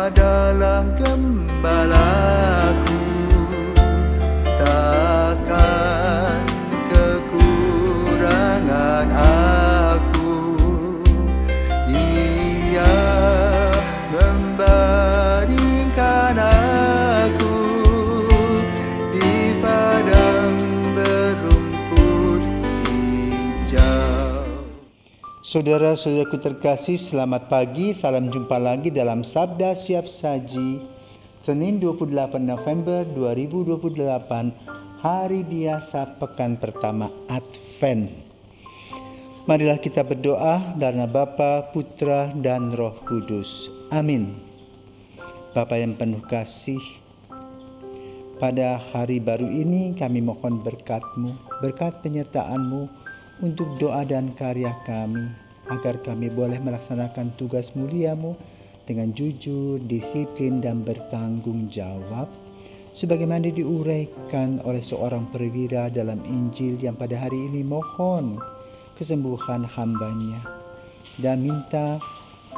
adalah gembalaku, takkan kekurangan aku. Ia membaringkan aku di padang berumput hijau. Saudara-saudaraku terkasih, selamat pagi. Salam jumpa lagi dalam Sabda Siap Saji, Senin 28 November 2028, hari biasa pekan pertama Advent. Marilah kita berdoa dalam nama Bapa, Putra, dan Roh Kudus. Amin. Bapa yang penuh kasih, pada hari baru ini kami mohon berkat-Mu, berkat penyertaan-Mu untuk doa dan karya kami, agar kami boleh melaksanakan tugas mulia-Mu dengan jujur, disiplin, dan bertanggung jawab, sebagaimana diuraikan oleh seorang perwira dalam Injil yang pada hari ini mohon kesembuhan hambanya, dan minta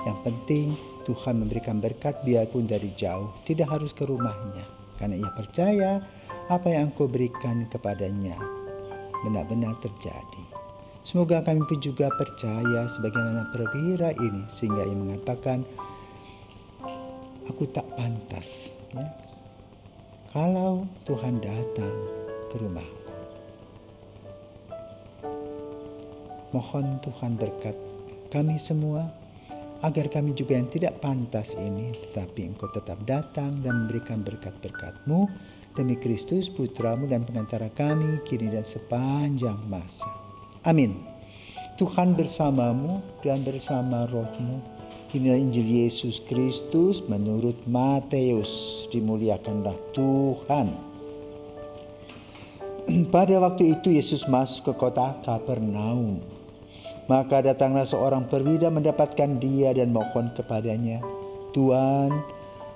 yang penting Tuhan memberikan berkat biarpun dari jauh, tidak harus ke rumahnya, karena ia percaya apa yang Engkau berikan kepadanya benar-benar terjadi. Semoga kami pun juga percaya sebagaimana perwira ini, sehingga ia mengatakan, aku tak pantas kalau Tuhan datang ke rumahku. Mohon Tuhan berkat kami semua, agar kami juga yang tidak pantas ini, tetapi Engkau tetap datang dan memberikan berkat-berkat-Mu demi Kristus Putra-Mu dan pengantara kami kini dan sepanjang masa. Amin. Tuhan bersamamu dan bersama roh-Mu. Inilah Injil Yesus Kristus menurut Matius. Dimuliakanlah Tuhan. Pada waktu itu Yesus masuk ke kota Kapernaum. Maka datanglah seorang perwira mendapatkan dia dan mohon kepadanya, Tuan,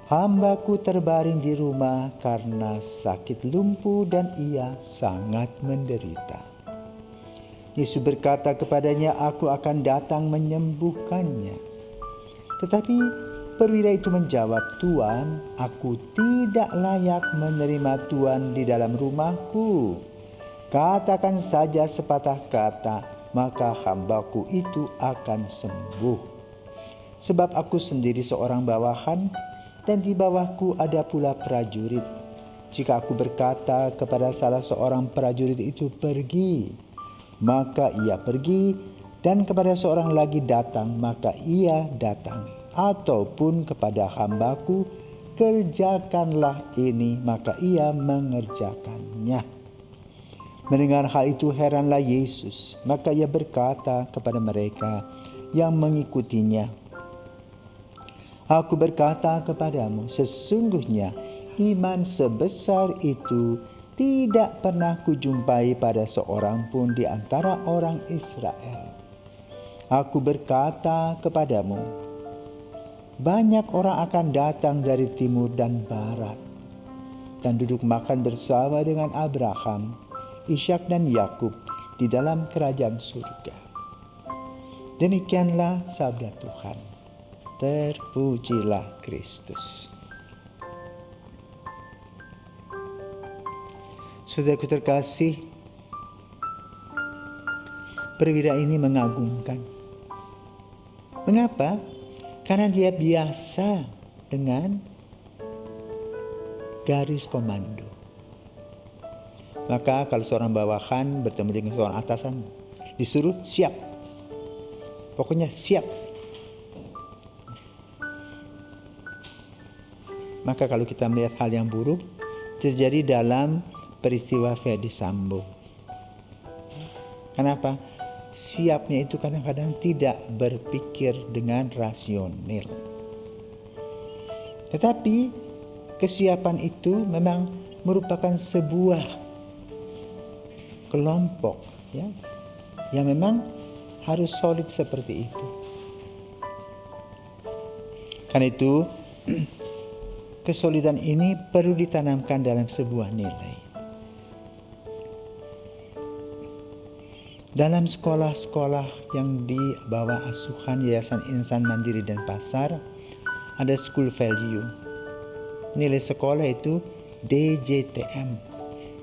hambaku terbaring di rumah karena sakit lumpuh dan ia sangat menderita. Yesus berkata kepadanya, aku akan datang menyembuhkannya. Tetapi perwira itu menjawab, Tuan, aku tidak layak menerima Tuan di dalam rumahku. Katakan saja sepatah kata, maka hambaku itu akan sembuh. Sebab aku sendiri seorang bawahan, dan di bawahku ada pula prajurit. Jika aku berkata kepada salah seorang prajurit itu pergi, maka ia pergi, dan kepada seorang lagi datang, maka ia datang. Ataupun kepada hambaku, kerjakanlah ini, maka ia mengerjakannya. Mendengar hal itu heranlah Yesus, maka ia berkata kepada mereka yang mengikutinya, aku berkata kepadamu, sesungguhnya iman sebesar itu tidak pernah kujumpai pada seorang pun di antara orang Israel. Aku berkata kepadamu, banyak orang akan datang dari timur dan barat dan duduk makan bersama dengan Abraham, Ishak dan Yakub di dalam kerajaan surga. Demikianlah sabda Tuhan. Terpujilah Kristus. Saudaraku terkasih, perwira ini mengagumkan. Mengapa? Karena dia biasa dengan garis komando. Maka kalau seorang bawahan bertemu dengan seorang atasan, disuruh siap. Pokoknya siap. Maka kalau kita melihat hal yang buruk terjadi dalam peristiwa Ferdy Sambo. Kenapa? Siapnya itu kadang-kadang tidak berpikir dengan rasional. Tetapi kesiapan itu memang merupakan sebuah kelompok yang memang harus solid seperti itu. Karena itu kesolidan ini perlu ditanamkan dalam sebuah nilai. Dalam sekolah-sekolah yang di bawah asuhan Yayasan Insan Mandiri Denpasar, ada school value. Nilai sekolah itu DJTM,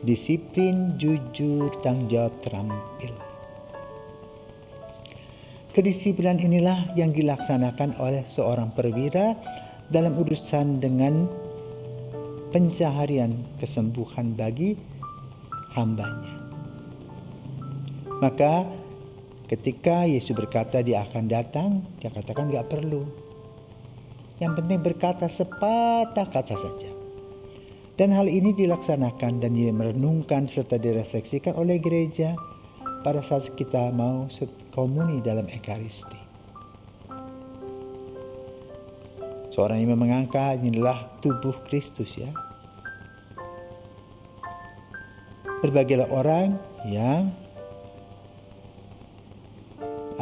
disiplin, jujur, tanggung jawab, terampil. Kedisiplinan inilah yang dilaksanakan oleh seorang perwira dalam urusan dengan pencaharian kesembuhan bagi hambanya. Maka ketika Yesus berkata dia akan datang, dia katakan gak perlu. Yang penting berkata sepatah kata saja. Dan hal ini dilaksanakan dan dimerenungkan serta direfleksikan oleh gereja pada saat kita mau komuni dalam Ekaristi. Seorang imam mengangkat, inilah tubuh Kristus ya. Berbagailah orang yang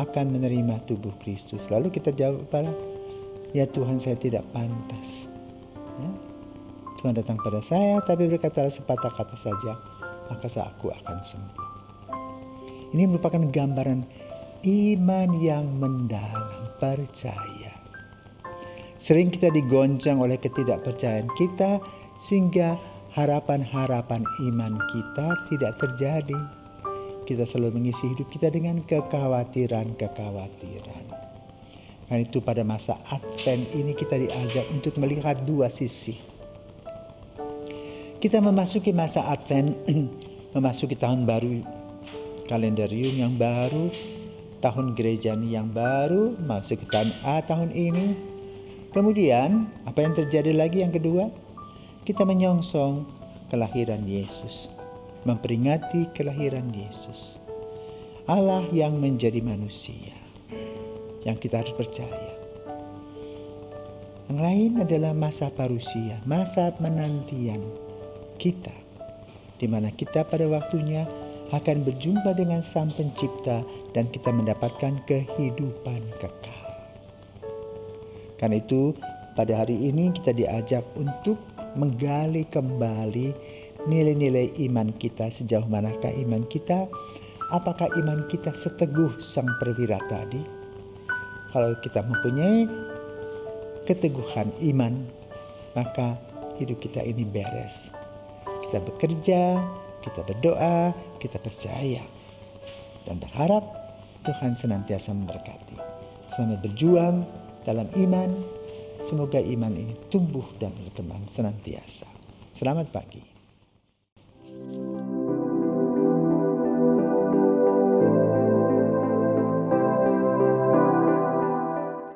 akan menerima tubuh Kristus. Lalu kita jawab pada, ya Tuhan saya tidak pantas. Ya. Tuhan datang pada saya tapi berkata sepatah kata saja, maka aku akan sembuh. Ini merupakan gambaran iman yang mendalam, percaya. Sering kita digoncang oleh ketidakpercayaan kita sehingga harapan-harapan iman kita tidak terjadi. Kita selalu mengisi hidup kita dengan kekhawatiran-kekhawatiran. Karena itu pada masa Advent ini kita diajak untuk melihat dua sisi. Kita memasuki masa Advent, memasuki tahun baru, kalendarium yang baru, tahun gerejani yang baru, masuk ke tahun A tahun ini. Kemudian apa yang terjadi lagi yang kedua? Kita menyongsong kelahiran Yesus, memperingati kelahiran Yesus. Allah yang menjadi manusia, yang kita harus percaya. Yang lain adalah masa parusia, masa penantian kita, di mana kita pada waktunya akan berjumpa dengan Sang Pencipta dan kita mendapatkan kehidupan kekal. Karena itu pada hari ini kita diajak untuk menggali kembali nilai-nilai iman kita, sejauh manakah iman kita, apakah iman kita seteguh sang perwira tadi. Kalau kita mempunyai keteguhan iman, maka hidup kita ini beres. Kita bekerja, kita berdoa, kita percaya dan berharap Tuhan senantiasa memberkati. Selamat berjuang dalam iman. Semoga iman ini tumbuh dan berkembang senantiasa. Selamat pagi.